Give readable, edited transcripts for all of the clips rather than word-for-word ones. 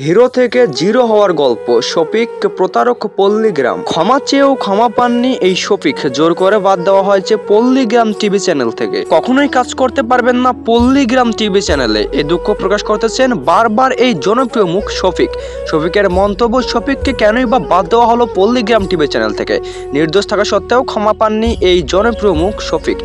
Hero থেকে zero হওয়ার গল্প। শফিক প্রতারক পল্লীগ্রাম। ক্ষমা চেয়েও ক্ষমা পাননি এই শফিক। জোর করে বাদ দেওয়া হয়েছে পল্লীগ্রাম টিভি চ্যানেল থেকে। কখনোই কাজ করতে পারবেন না পল্লীগ্রাম টিভি চ্যানেলে, এই দুঃখ প্রকাশ করতেছেন বারবার এই জনপ্রিয় মুখ শফিক। শফিকের মন্তব্য, শফিককে কেনই বা বাদ দেওয়া হলো পল্লীগ্রাম টিভি চ্যানেল থেকে। নির্দোষ থাকা সত্ত্বেও ক্ষমা পাননি এই জনপ্রিয় মুখ শফিক।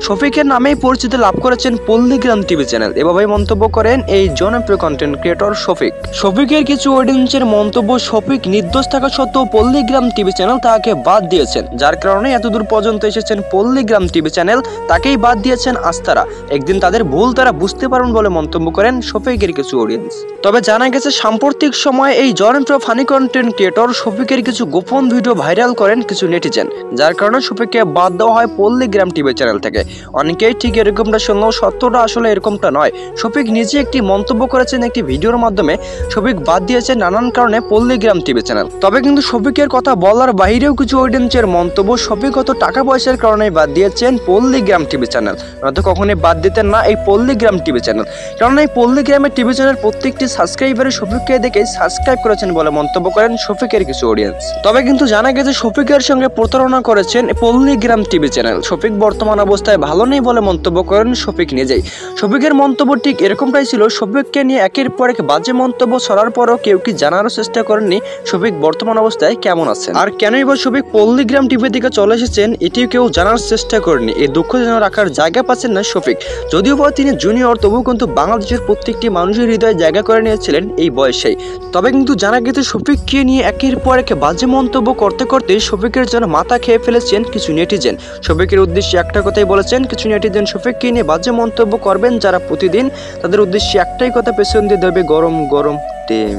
শফিকের নামেই পরিচিতি লাভ করেছেন পল্লীগ্রাম টিভি চ্যানেল। এভাবেই মন্তব্য করেন এই জনপ্রিয় কন্টেন্ট ক্রিয়েটর শফিক। শফিকের কিছু অডিয়েন্সের মন্তব্য, শফিক নির্দোষ থাকা সত্ত্বেও পল্লীগ্রাম টিভি চ্যানেল তাকে বাদ দিয়েছেন, যার কারণে এতদূর পর্যন্ত এসেছেন পল্লীগ্রাম টিভি চ্যানেল, তাকেই বাদ দিয়েছেন আজ তারা। একদিন তাদের ভুল তারা বুঝতে পারবেন বলে মন্তব্য করেন শফিকের কিছু অডিয়েন্স। তবে জানা গেছে সাম্প্রতিক সময়ে এই জনপ্রিয় ফানি কন্টেন্ট ক্রিয়েটর শফিকের কিছু গোপন ভিডিও ভাইরাল করেন কিছু নেটিজেন, যার কারণে শফিককে বাদ দেওয়া হয় পল্লীগ্রাম টিভি চ্যানেল থেকে। অনেকেই ঠিক এরকমটা শুনলেও সত্যটা আসলে এরকমটা নয়। শফিক নিজে একটি মন্তব্য করেছেন একটি ভিডিওর মাধ্যমে, শফিক বাদ দিয়েছে নানান কারণে পল্লীগ্রাম টিভি চ্যানেল। তবে কিন্তু শফিকের কথা বলার বাইরেও কিছু অডিয়েন্সের মন্তব্য, শফিক হয়তো টাকা পয়সার কারণে বাদ দিয়েছেন পল্লীগ্রাম টিভি চ্যানেল, নয়তো কখনোই বাদ দিতেন না এই পল্লীগ্রাম টিভি চ্যানেল। কারণ এই পল্লীগ্রামের টিভি চ্যানেল প্রত্যেকটি সাবস্ক্রাইবারে শফিককে দেখে সাবস্ক্রাইব করেছেন বলে মন্তব্য করেন শফিকের কিছু অডিয়েন্স। তবে কিন্তু জানা গেছে শফিকের সঙ্গে প্রতারণা করেছেন পল্লীগ্রাম টিভি চ্যানেল। শফিক বর্তমান অবস্থায় ভালো নেই বলে মন্তব্য করেন শফিক নিজেই। শফিকের মন্তব্য ঠিক এরকমটাই ছিল। শফিককে নিয়ে একের পর এক বাজে মন্তব্য ছড়ার পরও কেউ কি জানারও চেষ্টা করেননি শফিক বর্তমান অবস্থায় কেমন আছেন, আর কেনই বা শফিক পল্লীগ্রাম টিভি থেকে চলে এসেছেন এটিও কেউ জানার চেষ্টা করেনি। এই দুঃখ যেন রাখার জায়গা পাচ্ছেন না শফিক। যদিও বা তিনি জুনিয়র, তবুও কিন্তু বাংলাদেশের প্রত্যেকটি মানুষের হৃদয়ে জায়গা করে নিয়েছিলেন এই বয়সেই। তবে কিন্তু জানা গেছে শফিককে নিয়ে একের পর এক বাজে মন্তব্য করতে করতে শফিকের যেন মাথা খেয়ে ফেলেছেন কিছু নেটিজেন। শফিকের উদ্দেশ্যে একটা কথাই বলেছেন কিছু নেটিজেন, শফিককে নিয়ে বাজে মন্তব্য করবেন যারা প্রতিদিন, তাদের উদ্দেশ্যে একটাই কথা পেছন দিয়ে দেবে, গরম গরম টিম।